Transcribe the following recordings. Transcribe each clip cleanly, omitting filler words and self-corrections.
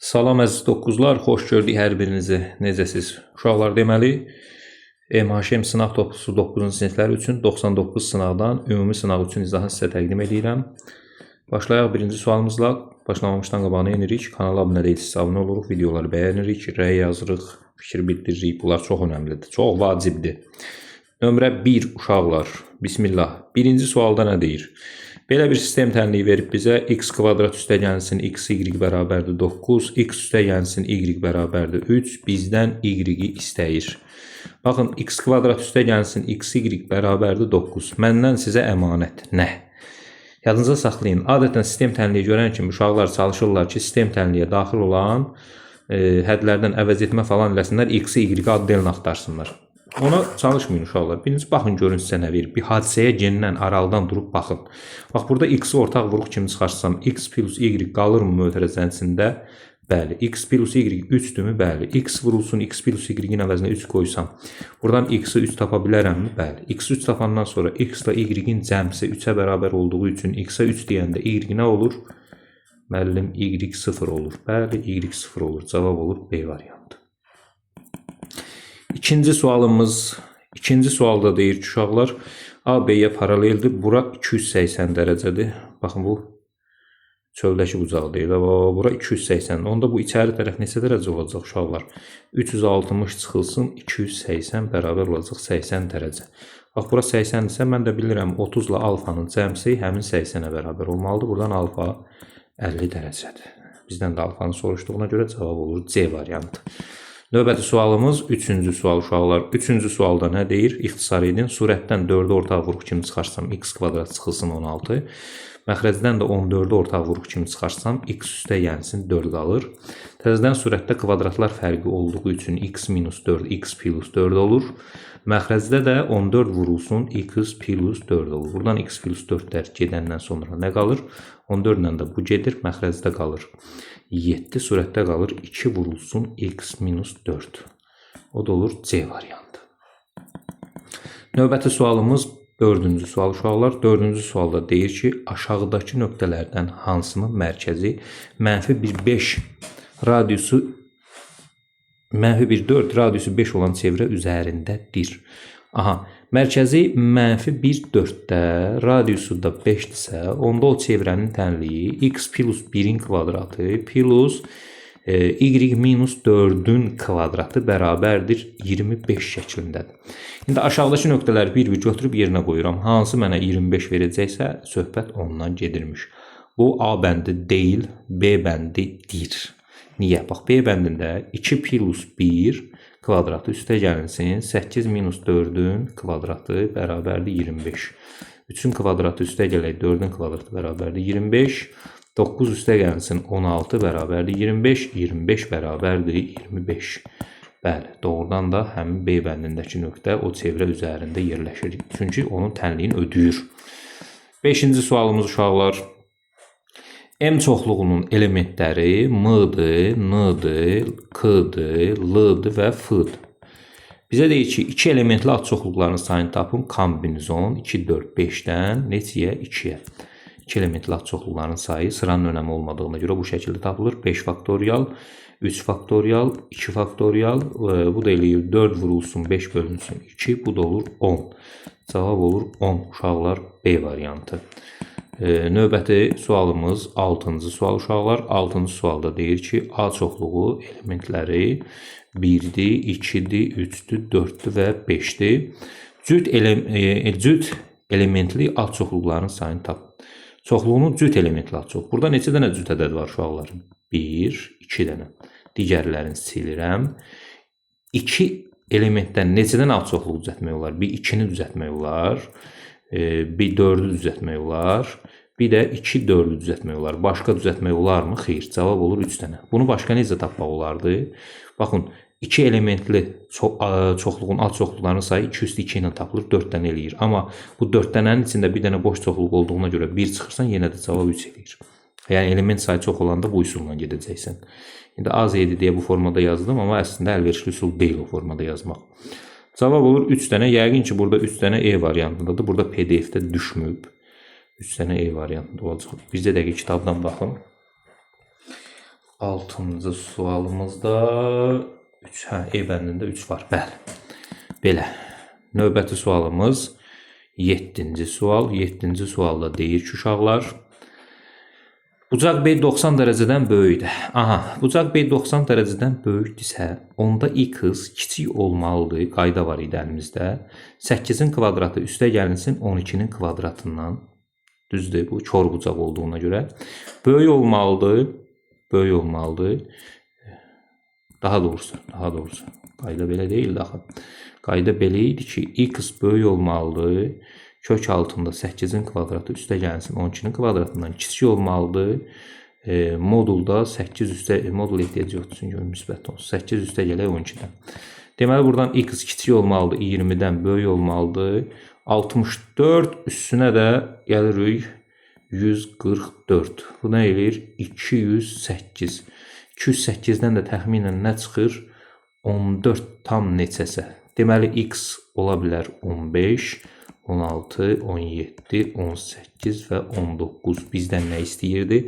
Salam əziz doqquzlar, xoş gördük hər birinizi. Necəsiz? Uşaqlar deməli, MHM sınaq toplusu 9-cu siniflər üçün 99 sınaqdan ümumi sınaq üçün izahı sizə təqdim edirəm. Başlayaq birinci sualımızla. Başlamamışdan qabaq nə edirik? Kanala abunə deyilsiniz, abunə oluruq, videoları bəyənirik, rəy yazırıq, fikir bildiririk. Bunlar çox önəmlidir, çox vacibdir. Nömrə 1 uşaqlar. Bismillah. Birinci sualda nə deyir? Belə bir sistem tənliyi verib bizə x kvadrat üstəgəlsin x, y bərabərdir 9, x üstəgəlsin y bərabərdir 3, bizdən y-i istəyir. Baxın, x kvadrat üstəgəlsin x, y bərabərdir 9. Məndən sizə əmanət. Nə? Yadınıza saxlayın. Adətən sistem tənliyi görən kimi uşaqlar çalışırlar ki, sistem tənliyə daxil olan hədlərdən əvəz etmə falan eləsinlər, x-i, y-i addelini axtarsınlar. Ona çalışmayın uşaqlar. Birinci baxın görün sizə nə verir. Bir hadisəyə gendən aralıdan durub baxın. Bax burada x-i ortaq vuruq kimi çıxarsam x plus y qalırmı mötərəzəncində? Bəli. X plus y 3-dürmü? Bəli. X vurulsun x plus y-in əvəzinə 3 qoysam. Buradan x-i 3 tapa bilərəmmi? Bəli. X-i 3 tapandan sonra x ilə y-in cəmsi 3-ə bərabər olduğu üçün x-ə 3 deyəndə y nə olur? Müəllim y 0 olur. Bəli, y 0 olur. Cavab olur B variantı. İkinci sualda deyir ki, uşaqlar A, B-yə paraleldir. Bura 280 dərəcədir. Baxın, bu çöldəki bucağı deyil. Bura 280. Onda bu içəri tərəf neçə dərəcə olacaq uşaqlar? 360 çıxılsın, 280 bərabər olacaq 80 dərəcə. Bax, bura 80 isə mən də bilirəm 30 ilə alfanın cəmsi həmin 80-ə bərabər olmalıdır. Buradan alfa 50 dərəcədir. Bizdən də alfanı soruşduğuna görə cavab olur C variantı. Növbəti sualımız 3-cü sual uşaqlar. 3-cü sualda nə deyir? İxtisar edin. Surətdən 4-ü ortaq vuruq kimi çıxarsam x kvadrat çıxılsın 16. Məxrəcdən də 14-ü ortaq vuruq kimi çıxarsam x üstə gəlsin 4 qalır. Təzədən surətdə kvadratlar fərqi olduğu üçün x minus 4 x plus 4 olur. Məxrəcdə də 14 vurulsun x plus 4 olur. Buradan x plus 4-lər gedəndən sonra nə qalır? 14 ilə də bu gedir. Məxrəcdə qalır 7, surətdə qalır 2 vurulsun x minus 4. O da olur C variantı. Növbəti sualımız 4-cü sual uşaqlar. 4-cü sualda deyir ki, aşağıdakı nöqtələrdən hansının mərkəzi -1,5 radiusu -1,4 radiusu 5 olan çevrə üzərindədir. Aha, mərkəzi -1,4-də, radiusu da 5-dirsə, onda o çevrənin tənliyi x plus 1-in kvadratı plus y minus 4-ün kvadratı bərabərdir 25 şəklindədir. İndi aşağıdakı nöqtələri bir-bir götürüb yerinə qoyuram. Hansı mənə 25 verəcəksə, söhbət ondan gedirmiş. Bu A bəndi deyil, B bəndidir. Niyə? Bax, B bəndində 2 plus 1 kvadratı üstə gəlinsin, 8 minus 4-ün kvadratı bərabərdir 25. 3-ün kvadratı üstə gələk, 4-ün kvadratı bərabərdir 25. 9 üstə gəlinsin, 16 bərabərdir 25. 25 bərabərdir 25. Bəli, doğrudan da həmin B bəndindəki nöqtə o çevrə üzərində yerləşir. Çünki onun tənliyini ödəyir. 5-ci sualımız uşaqlar. M çoxluğunun elementləri M-dır, N-dır, K-dır, L-dır və F-dır. Bizə deyir ki, 2 elementli ad çoxluqlarının sayını tapın. Kombinizon 2, 4, 5-dən neçəyə? 2-yə. 2 elementli ad çoxluqlarının sayı sıranın önəmi olmadığına görə bu şəkildə tapılır. 5 faktorial, 3 faktorial, 2 faktorial, bu da eləyir 4 vurulsun, 5 bölünsün 2, bu da olur 10. Cavab olur 10 uşaqlar B variantı. Növbəti sualımız 6-cı sual uşaqlar. 6-cı sualda deyir ki, A çoxluğu elementləri 1-dir, 2-dir, 3-dür, 4-dür və 5-dir. Cüt elementli ad çoxluqlarının sayını tap. Çoxluğunun cüt elementli ad çoxluğu. Burada neçə dənə cüt ədəd var uşaqların? 1, 2 dənə. Digərlərini silirəm. 2 elementdən neçə dənə ad çoxluğu düzəltmək olar? Bir 2-ni düzəltmək olar. Bir 4-ü düzəltmək olar. Bir də 2 4-ü düzəltmək olar. Başqa düzəltmək olarmı? Xeyr. Cavab olur 3 dənə. Bunu başqa necə tapmaq olardı? Baxın, 2 elementli çoxluğun ad çoxluqlarının sayı 2 üstü 2 ilə tapılır, 4 dənə eləyir. Amma bu 4 dənənin içində bir dənə boş çoxluq olduğuna görə 1 çıxırsan, yenə də cavab 3 eləyir. Yəni, element sayı çox olanda bu üsulla gedəcəksən. İndi A-Z-7 deyə bu formada yazdım, amma əslində əlverişli üsul deyil o formada yazmaq. Cavab olur 3 dənə. Yəqin ki, burada 3 dənə E variantındadır. Burada PDF-də düşmüb. 3 dənə E variantında olacaq. Bizdə dəqiq kitabdan baxın. 6-cı sualımızda 3, E bəndində 3 var. Bəli. Belə. Növbəti sualımız 7-ci sual. 7-ci sualda deyir ki, uşaqlar, bucaq B 90 dərəcədən böyükdür. Aha, bucaq B 90 dərəcədən böyükdürsə, onda x kiçik olmalıdır. Qayda var idi əlimizdə. 8-in kvadratı üstə gəlinsin 12-nin kvadratından. Düzdür, bu kör bucaq olduğuna görə. Böyük olmalıdır. Böyük olmalıdır. Daha doğrusu. Qayda belə deyildi axı. Qayda belə idi ki, x böyük olmalıdır. Kök altında 8-in kvadratı üstə gəlsin 12-nin kvadratından kiçik olmalıdır. Modulda 8 üstə, modul ehtiyac yoxdur çünki müsbət olsun. 8 üstə gələk 12-dən. Deməli, buradan x kiçik olmalıdır, 20-dən böyük olmalıdır. 64 üstünə də gəlirik 144. Bu nə eləyir? 208. 208-dən də təxminən nə çıxır? 14 tam neçəsə. Deməli, x ola bilər 15, 16, 17, 18 və 19. Bizdən nə istəyirdi?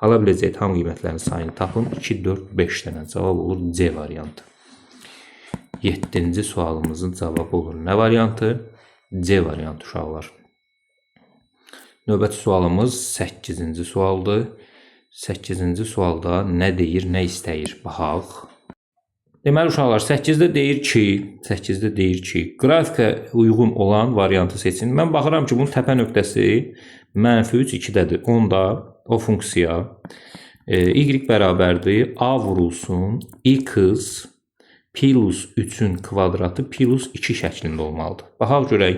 Ala biləcək tam qiymətlərin sayını tapın. 2, 4, 5 dənə cavab olur C variantı. 7-ci sualımızın cavabı olur nə variantı? C variantı uşaqlar. Növbəti sualımız 8-ci sualdır. 8-ci sualda nə deyir, nə istəyir? Baxaq. Deməli, uşaqlar, 8-də deyir ki, qrafikə uyğun olan variantı seçin. Mən baxıram ki, bunun təpə nöqtəsi -3, 2-dədir. Onda o funksiya y bərabərdir, a vurulsun, x plus 3-ün kvadratı plus 2 şəklində olmalıdır. Baxaq görək,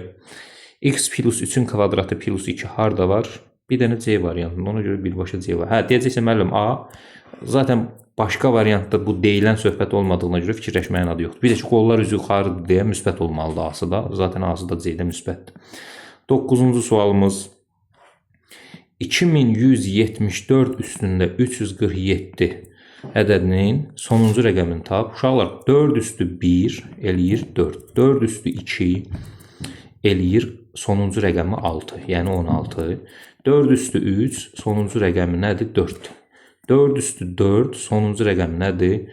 x plus 3-ün kvadratı plus 2 harada var? Bir dənə C variantında, ona görə birbaşa C var. Hə, deyəcəksə, müəllim, A. Zaten başqa variantda bu deyilən söhbət olmadığına görə fikirləşməyin adı yoxdur. Bir də ki, qollar üzü yuxarıdır deyə müsbət olmalıdır A-sı da. Zaten A-sı da C-də müsbətdir. 9-cu sualımız 2174 üstündə 347 ədədinin sonuncu rəqəmini tap. Uşaqlar, 4 üstü 1 eləyir 4. 4 üstü 2 eləyir sonuncu rəqəmi 6, yəni 16. 4 üstü 3 sonuncu rəqəmi nədir? 4. 4 üstü 4 sonuncu rəqəmi nədir?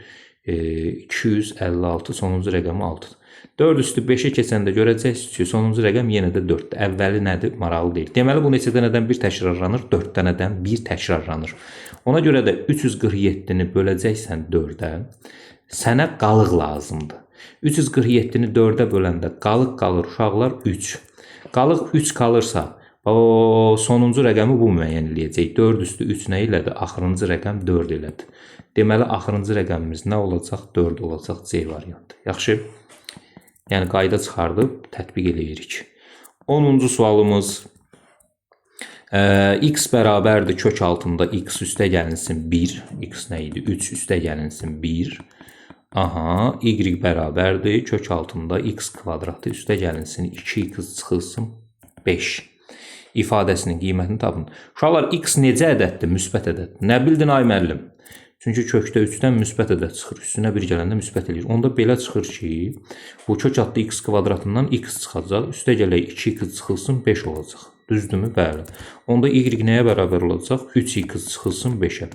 256 sonuncu rəqəmi 6. 4 üstü 5-ə keçəndə görəcəksiniz ki, sonuncu rəqəm yenə də 4-dür. Əvvəli nədir? Maraqlı deyil. Deməli, bu neçə dənədən 1 təkrarlanır? 4 dənədən 1 təkrarlanır. Ona görə də 347-ni böləcəksən 4-ə, sənə qalıq lazımdır. 347-ni 4-ə böləndə qalıq qalır uşaqlar 3. Qalıq 3 qalırsa, o sonuncu rəqəmi bu müəyyən eləyəcək. 4 üstü 3 nə elədir? Axırıncı rəqəm 4 elədir. Deməli, axırıncı rəqəmimiz nə olacaq? 4 olacaq C variantı. Yaxşı. Yəni, qayda çıxardıb tətbiq eləyirik. 10-cu sualımız x bərabərdir kök altında x üstə gəlinsin 1. X nə idi? 3 üstə gəlinsin 1. Aha, y bərabərdir kök altında x kvadratı üstə gəlinsin 2x çıxılsın 5. İfadəsinin qiymətini tapın. Uşaqlar, x necə ədəddir? Müsbət ədəddir. Nə bildin ay müəllim? Çünki kökdə 3-dən müsbət ədəd çıxır. Üstünə 1 gələndə müsbət eləyir. Onda belə çıxır ki, bu kök altında x kvadratından x çıxacaq. Üstə gələk 2x çıxılsın 5 olacaq. Düzdürmü? Bəli. Onda y nəyə bərabər olacaq? 3x çıxılsın 5-ə.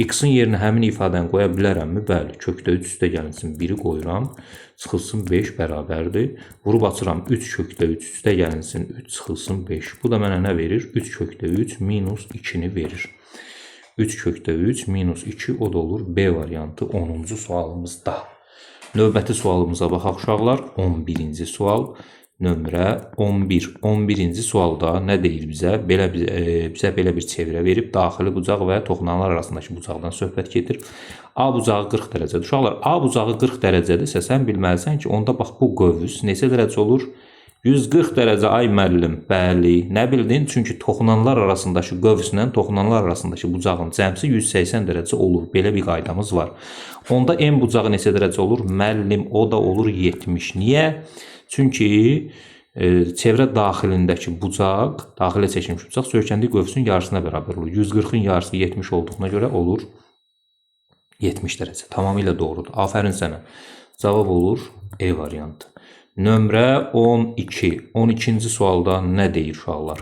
X-in yerinə həmin ifadəni qoya bilərəmmi? Bəli. Kökdə 3 üstə gəlinsin 1-i qoyuram. Çıxılsın 5 bərabərdir. Vurub açıram 3 kökdə 3 üstə gəlinsin 3 çıxılsın 5. Bu da mənə nə verir? 3 kökdə 3 minus 2-ni verir. 3 kökdə 3 minus 2 o da olur B variantı 10-cu sualımızda. Növbəti sualımıza baxaq uşaqlar. 11-ci sual. Nömrə 11. 11-ci sualda nə deyir bizə? Bizə belə bir çevrə verib, daxili bucaq və toxunanlar arasındakı bucaqdan söhbət gedir. A bucağı 40 dərəcədir. Uşaqlar, A bucağı 40 dərəcədirsə, sən bilməlisən ki, onda bax bu qövs neçə dərəcə olur? 140 dərəcə ay müəllim. Bəli, nə bildin? Çünki toxunanlar arasındakı qövslə toxunanlar arasındakı bucağın cəmsi 180 dərəcə olur. Belə bir qaydamız var. Onda M bucağı neçə dərəcə olur? Müəllim, o da olur 70. Niyə? Çünki çevrə daxilindəki bucaq, daxilə çəkilmiş bucaq söykəndiyi qövsün yarısına bərabər olur. 140-ın yarısı 70 olduğuna görə olur 70 dərəcə. Tamamilə doğrudur. Afərin sənə. Cavab olur E variantı. Nömrə 12. 12-ci sualda nə deyir uşaqlar?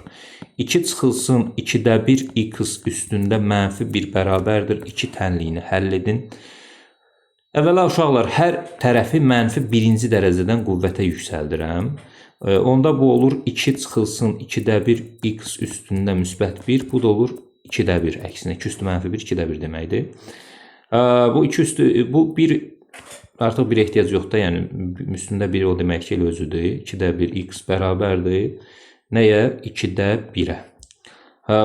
2 çıxılsın 2-də 1 x üstündə -1 bərabərdir 2 tənliyini həll edin. Əvvəla uşaqlar, hər tərəfi -1-ci dərəcədən qüvvətə yüksəldirəm. Onda bu olur 2 çıxılsın 2-də 1 x üstündə -1. Bu da olur 2-də 1 əksinə. 2 üstü -1, 2-də 1 deməkdir. Bu 2 üstü, bu 1 artıq bir ehtiyac yoxdur. Yəni üstündə 1 o demək ki, elə özüdür. 2-də 1 x bərabərdir. Nəyə? 2-də 1-ə.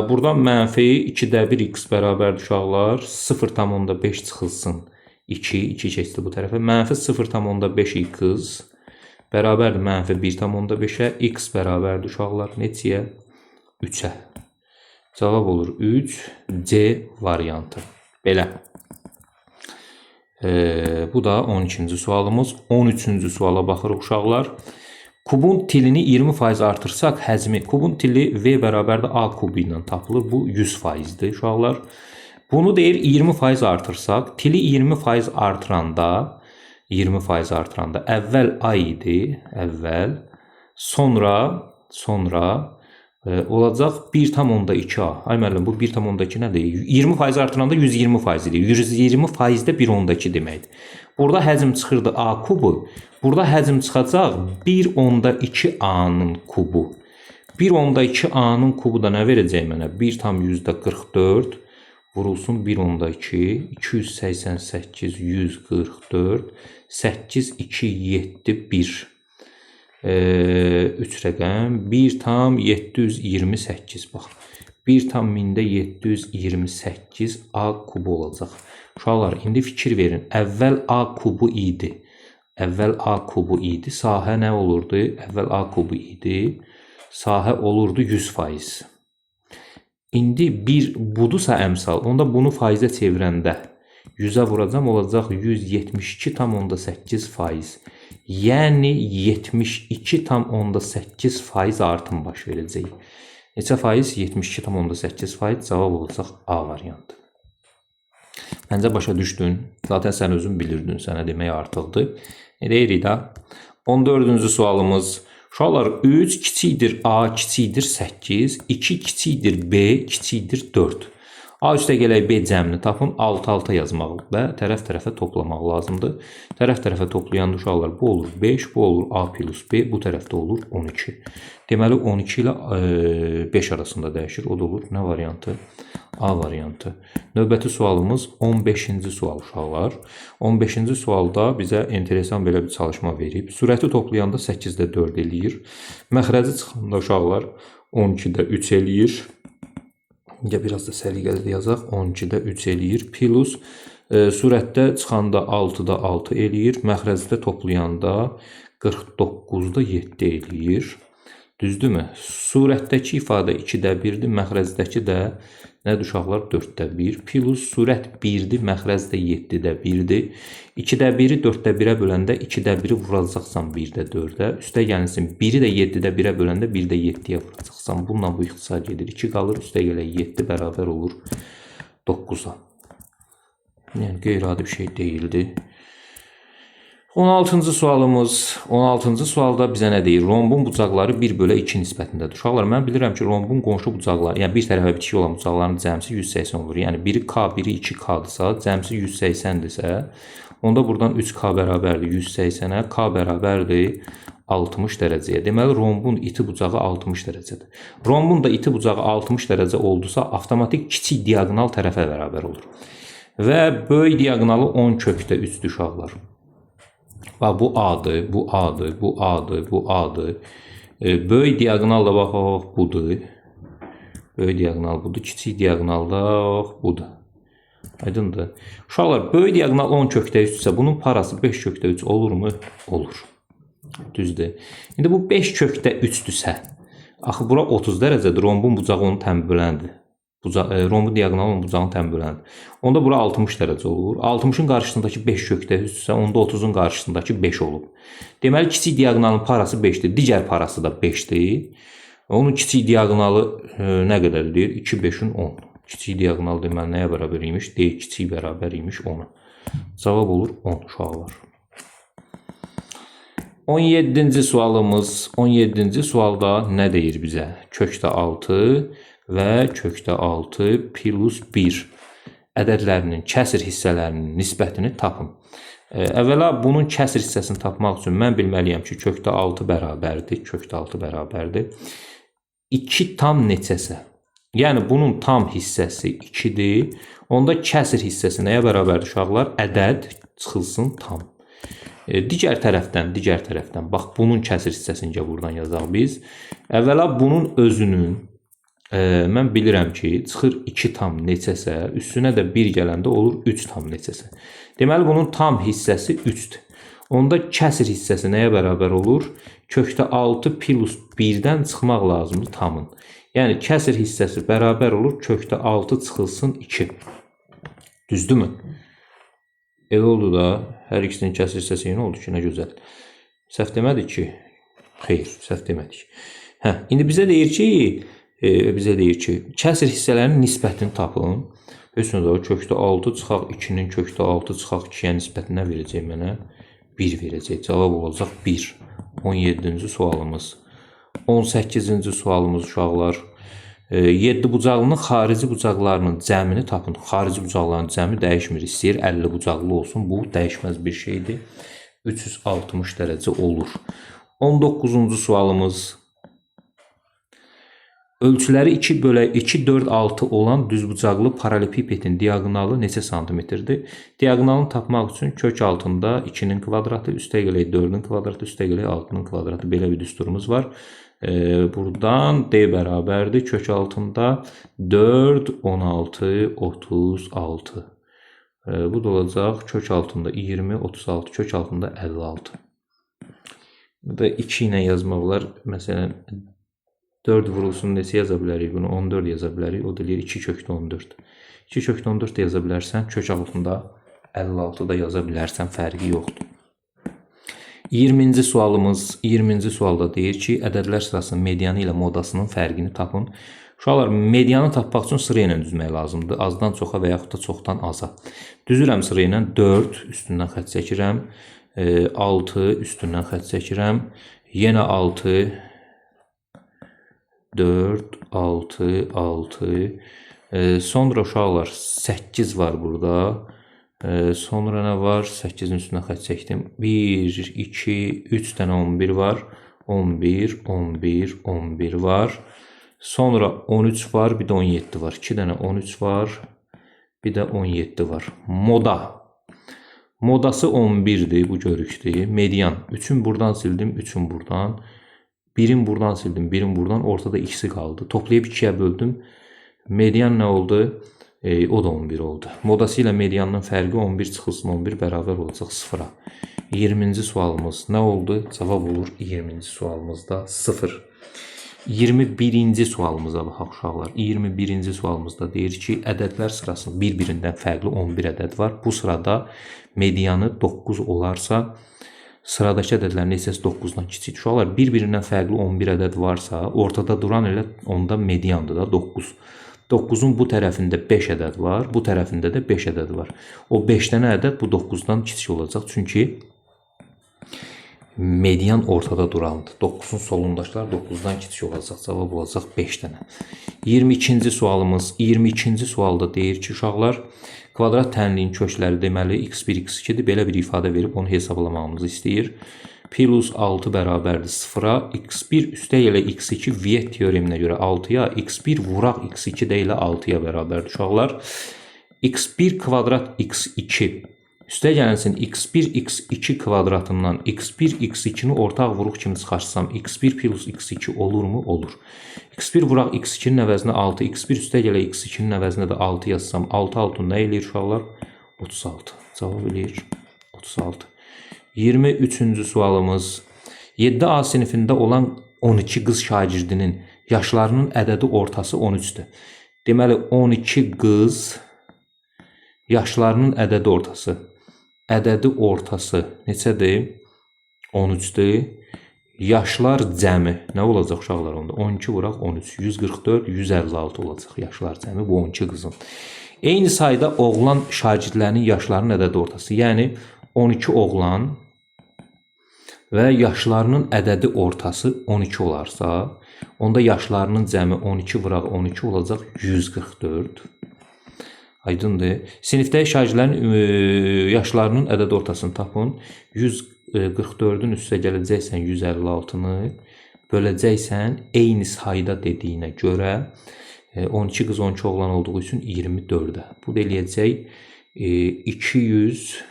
Buradan -2-də 1 x bərabərdir uşaqlar. 0,5 çıxılsın 2 keçdi bu tərəfə. -0,5 x bərabərdir -1,5-ə. X bərabərdir uşaqlar neçəyə? 3-ə. Cavab olur 3. C variantı. Belə. Bu da 12-ci sualımız. 13-cü suala baxırıq uşaqlar. Kubun tilini 20% artırsaq həcmi, kubun tili V bərabərdir A kubu ilə tapılır. Bu 100%dir uşaqlar. Bunu deyir 20% artırsaq, tili 20% artıranda əvvəl A idi, sonra olacaq 1,2A. Ay müəllim, bu 1,2 nədir? 20% artıranda 120% idi. 120%də 1,2 deməkdir. Burada həcm çıxırdı A kubu. Burada həcm çıxacaq 1,2A-nın kubu. 1,2A-nın kubu da nə verəcək mənə? 1,44 vurulsun 1,2, 288, 144, 8, 2, 7, 1. 3 rəqəm 1,728 bax. 1,728 A kubu olacaq. Uşaqlar, indi fikir verin. Əvvəl A kubu idi. Sahə nə olurdu? Əvvəl A kubu idi. Sahə olurdu 100%. İndi bir budursa əmsal, onda bunu faizə çevirəndə 100-ə vuracam, olacaq 172,8%. Yəni 72,8% artım baş verəcək. Neçə faiz? 72,8%. Cavab olacaq A variantı. Məncə başa düşdün. Zaten sən özün bilirdin. Sənə demək artıqdır. Deyirik də. 14-cü sualımız. Uşaqlar 3 kiçikdir A kiçikdir 8, 2 kiçikdir B kiçikdir 4. A üstə gələk B cəmini tapın, alt-alta yazmaq və tərəf-tərəfə toplamaq lazımdır. Tərəf-tərəfə toplayanda uşaqlar bu olur 5, bu olur A plus B, bu tərəfdə olur 12. Deməli 12 ilə 5 arasında dəyişir. O da olur nə variantı? A variantı. Növbəti sualımız 15-ci sual uşaqlar. 15-ci sualda bizə enteresan belə bir çalışma verib. Sürəti toplayanda 8-də 4 eləyir. Məxrəci çıxanda uşaqlar 12-də 3 eləyir. Biraz da səliqəli yazaq. 12-də 3 eləyir. Plus sürətdə çıxanda 6-da 6 eləyir. Məxrəcdə toplayanda 49-da 7 eləyir. Düzdürmü? Surətdəki ifadə 2-də 1-dir. Məxrəcdəki də nədir uşaqlar? 4-də 1. Plus surət 1-dir. Məxrəcdə 7-də 1-dir. 2-də 1-i 4-də 1-ə böləndə 2-də 1-i vuracaqsan 1-də 4-ə. Üstə gəlsin 1-i də 7-də 1-ə böləndə 1-də 7-yə vuracaqsan. Bununla bu ixtisar gedir. 2 qalır. Üstə gələk 7 bərabər olur 9-a. Yəni qeyri-adi bir şey deyildi. 16-cı sualımız. 16-cı sualda bizə nə deyir? Rombun bucaqları 1/2 nisbətindədir. Uşaqlar, mən bilirəm ki, rombun qonşu bucaqları, yəni bir tərəfə bitişik olan bucaqların cəmsi 180 olur. Yəni biri K, biri 2K-dırsa, cəmsi 180-dirsə, onda buradan 3K bərabərdir 180-ə, K bərabərdir 60 dərəcəyə. Deməli, rombun iti bucağı 60 dərəcədir. Rombun da iti bucağı 60 dərəcə oldusa, avtomatik kiçik diagonal tərəfə bərabər olur. Və böyük diagonalı 10 kökdə 3-dür uşaqlar. Bax, bu A-dır, bu A-dır, bu A-dır, bu A-dır. Böyük diagonal da bax, budur. Böyük diagonal budur, kiçik diagonal da budur. Aydındır. Uşaqlar, böyük diagonal 10 kökdə 3-dürsə, bunun parası 5 kökdə 3 olurmu? Olur. Düzdür. İndi bu 5 kökdə 3-dürsə, axı bura 30 dərəcədir, rombun bucağı onu təmbüləndir. Rombun diagonalı onun bucağını təmbüləndir. Onda bura 60 dərəcə olur. 60-ın qarşısındakı 5 kökdə 3-dürsə, onda 30-un qarşısındakı 5 olub. Deməli, kiçik diagonalın parası 5-dir, digər parası da 5-dir. Onun kiçik diagonalı nə qədərdir? 2, 5-in 10. Kiçik diagonal deməli nəyə bərabər imiş? D kiçik bərabər imiş 10-a. Cavab olur 10 uşaqlar. 17-ci sualımız. 17-ci sualda nə deyir bizə? Kökdə 6 və kökdə 6 plus 1 ədədlərinin kəsir hissələrinin nisbətini tapın. Əvvəla bunun kəsir hissəsini tapmaq üçün mən bilməliyəm ki, kökdə 6 bərabərdir. Kökdə 6 bərabərdir. 2 tam neçəsə. Yəni bunun tam hissəsi 2-dir. Onda kəsir hissəsi nəyə bərabərdir uşaqlar? Ədəd çıxılsın tam. Digər tərəfdən, bax bunun kəsir hissəsincə buradan yazaq biz. Əvvəla bunun özünün, mən bilirəm ki, çıxır 2 tam neçəsə, üstünə də 1 gələndə olur 3 tam neçəsə. Deməli, bunun tam hissəsi 3-dür. Onda kəsir hissəsi nəyə bərabər olur? Kökdə 6 plus 1-dən çıxmaq lazımdır tamın. Yəni, kəsir hissəsi bərabər olur, kökdə 6 çıxılsın 2. Düzdürmü? Elə oldu da, hər ikisinin kəsir hissəsi yenə oldu ki, nə gözəl. Səhv demədik ki? Xeyr, səhv demədik. İndi bizə deyir ki, kəsir hissələrin nisbətini tapın. Üstünə də kökdə 6 çıxaq 2-nin kökdə 6 çıxaq 2-yə nisbəti nə verəcək mənə? 1 verəcək. Cavab olacaq 1. 17-ci sualımız. 18-ci sualımız uşaqlar. 7 bucaqlının xarici bucaqlarının cəmini tapın. Xarici bucaqların cəmi dəyişmir. İstəyir 50 bucaqlı olsun. Bu dəyişməz bir şeydir. 360 dərəcə olur. 19-cu sualımız. Ölçüləri 2 4 6 olan düzbucaqlı paralelipipedin diaqonalı neçə santimetrdir? Diaqonalını tapmaq üçün kök altında 2-nin kvadratı, üstə gələk 4-ün kvadratı, üstə gələk 6-nın kvadratı. Belə bir düsturumuz var. Buradan D bərabərdir. Kök altında 4, 16, 36. Bu da olacaq kök altında 20, 36, kök altında 56. Burada 2 ilə yazmaq olar. Məsələn, 4 vurulsun neçə yaza bilərik bunu? 14 yaza bilərik. O da deyir 2 kökdə 14. 2 kökdə 14 də yaza bilərsən. Kök altında 56 da yaza bilərsən. Fərqi yoxdur. 20-ci sualımız. 20-ci sualda deyir ki, ədədlər sırasının medianı ilə modasının fərqini tapın. Uşaqlar, medianı tapmaq üçün sıra ilə düzmək lazımdır. Azdan çoxa və yaxud da çoxdan aza. Düzürəm sıra ilə 4 üstündən xətt çəkirəm. 6 üstündən xətt çəkirəm. Yenə 6, 4, 6, 6. Sonra uşaqlar 8 var burada. Sonra nə var? 8-in üstünə xətt çəkdim. 1, 2, 3 dənə 11 var. 11, 11, 11 var. Sonra 13 var, bir də 17 var. 2 dənə 13 var, bir də 17 var. Moda. Modası 11-dir, bu görükdür. Median. 3-ün buradan sildim, 3-ün buradan. 1-in buradan sildim, 1-in buradan. Ortada ikisi qaldı. Toplayıb 2-yə böldüm. Median nə oldu? O da 11 oldu. Modası ilə medianın fərqi 11 çıxılsın 11 bərabər olacaq 0-a. 20-ci sualımız nə oldu? Cavab olur 20-ci sualımızda 0. 21-ci sualımıza baxaq uşaqlar. 21-ci sualımızda deyir ki, ədədlər sırasının bir-birindən fərqli 11 ədəd var. Bu sırada medianı 9 olarsa, sıradakı ədədlərin hissəsi 9-dan kiçik. Uşaqlar, bir-birindən fərqli 11 ədəd varsa, ortada duran elə onda mediandır da 9. 9-un bu tərəfində 5 ədəd var, bu tərəfində də 5 ədəd var. O 5 dənə ədəd bu 9-dan kiçik olacaq. Çünki median ortada durandır. 9-un solundakılar 9-dan kiçik olacaq. Cavab olacaq 5 dənə. 22-ci sualımız. 22-ci sualda deyir ki, uşaqlar, kvadrat tənliyin kökləri deməli x1, x2-dir. Belə bir ifadə verib onu hesablamağımızı istəyir. Plus 6 bərabərdir 0-a, x1 üstə ilə x2 Viet teoreminə görə 6-ya, x1 vuraq x2 də ilə 6-ya bərabərdir. Uşaqlar, x1 kvadrat x2 üstə gələnsin x1 x2 kvadratından x1 x2-ni ortaq vuruq kimi çıxarsam x1 plus x2 olurmu? Olur. x1 vuraq x2-nin əvəzinə 6, x1 üstə gələ x2-nin əvəzinə də 6 yazsam 6 6 nə eləyir uşaqlar? 36. Cavab eləyir 36. 23-cü sualımız. 7A sinifində olan 12 qız şagirdinin yaşlarının ədədi ortası 13-dür. Deməli, 12 qız yaşlarının ədədi ortası. Ədədi ortası neçədir? 13-dür. Yaşlar cəmi nə olacaq uşaqlar onda? 12 vuraq 13, 144, 156 olacaq yaşlar cəmi bu 12 qızın. Eyni sayda oğlan şagirdlərinin yaşlarının ədədi ortası. Yəni 12 oğlan və yaşlarının ədədi ortası 12 olarsa, onda yaşlarının cəmi 12 vuraq 12 olacaq 144. Aydındır. Sinifdə şagirdlərin yaşlarının ədəd ortasını tapın. 144-ün üstə gələcəksən 156-nı, böləcəksən eyni sayda dediyinə görə 12 qız 12 oğlan olduğu üçün 24-ə. Bu da eləyəcək 200,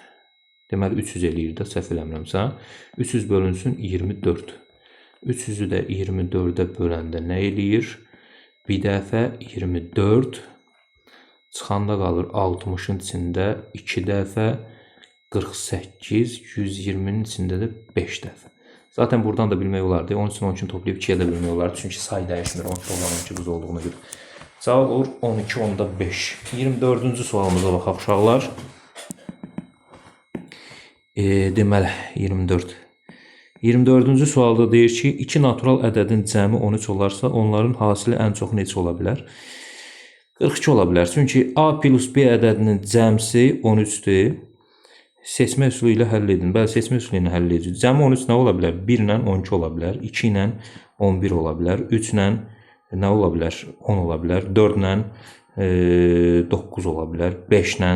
deməli 300 eləyir də, səhv eləmirəmsə. 300 bölünsün 24. 300-ü də 24-ə böləndə nə eləyir? Bir dəfə 24 çıxanda qalır 60-ın içində 2 dəfə 48, 120-nin içində də 5 dəfə. Zaten buradan da bilmək olardı. 13-ün toplayıb 2-yə də bilmək olardı. Çünki say dəyişmir. 12 olan 12 qız olduğuna görə. Cavab olur 12 onda 5. 24-cü sualımıza baxaq uşaqlar. Deməli 24. 24-cü sualda deyir ki, 2 natural ədədin cəmi 13 olarsa, onların hasili ən çox neçə ola bilər? 42 ola bilər. Çünki A plus B ədədinin cəmsi 13-dür. Seçmə üsulu ilə həll edin. Bəli, seçmə üsulu ilə həll edin. Cəmi 13 nə ola bilər? 1 ilə 12 ola bilər. 2 ilə 11 ola bilər. 3 ilə nə ola bilər? 10 ola bilər. 4 ilə 9 ola bilər. 5 ilə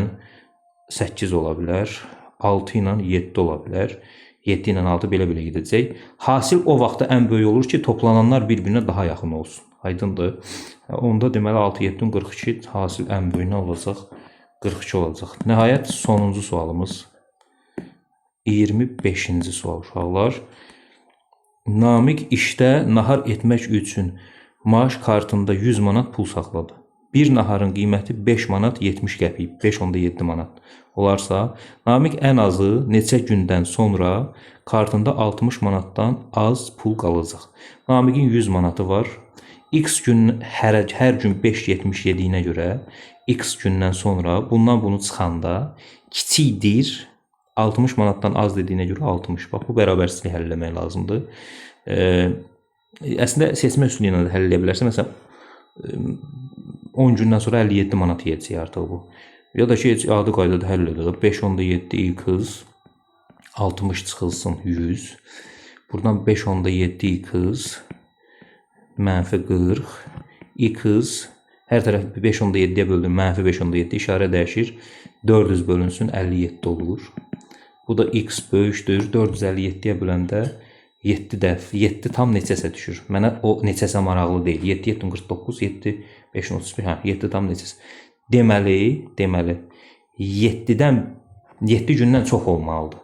8 ola bilər. 6 ilə 7 ola bilər. 7 ilə 6 belə-belə gedəcək. Hasil o vaxtda ən böyük olur ki, toplananlar bir-birinə daha yaxın olsun. Aydındır. Onda deməli 6, 7, 42 hasil ən böyük nə olacaq? 42 olacaq. Nəhayət sonuncu sualımız 25-ci sual uşaqlar. Namiq işdə nahar etmək üçün maaş kartında 100 manat pul saxladı. Bir naharın qiyməti 5 manat 70 qəpik, 5.7 manat olarsa, Namiq ən azı neçə gündən sonra kartında 60 manatdan az pul qalacaq. Namiqin 100 manatı var. X gün hər gün 5.77-yə görə X gündən sonra bundan bunu çıxanda kiçikdir. 60 manatdan az dediyinə görə 60. Bax, bu bərabərsizliyi həll etmək lazımdır. Əslində, seçmə üsulu ilə də həll edə bilərsən. Məsələn, 10 gündən sonra 57 manat yiyəcək artıq bu. Ya da ki, adi qaydada həll edir. 5.7 x 60 çıxılsın 100. Buradan 5.7 x mənfi 40. X hər tərəf 5.7-yə böldüm. Mənfi 5.7 işarə dəyişir. 400 bölünsün 57 olur. Bu da x böyükdür. 457-yə böləndə 7 tam neçəsə düşür. Mənə o neçəsə maraqlı deyil. 7, 7, 49, 7, 5, 31, 7 tam neçəsə. Deməli, 7 gündən çox olmalıdır.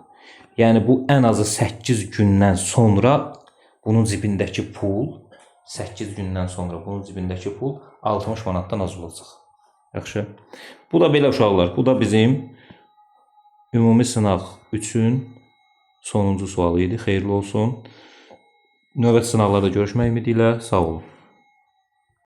Yəni, bu ən azı 8 gündən sonra bunun cibindəki pul 8 gündən sonra bunun cibindəki pul 60 manatdan az olacaq. Yaxşı. Bu da belə uşaqlar. Bu da bizim ümumi sınaq üçün sonuncu sualı idi. Xeyirli olsun. Növbəti sınaqlarda görüşmək ümidi ilə. Sağ olun.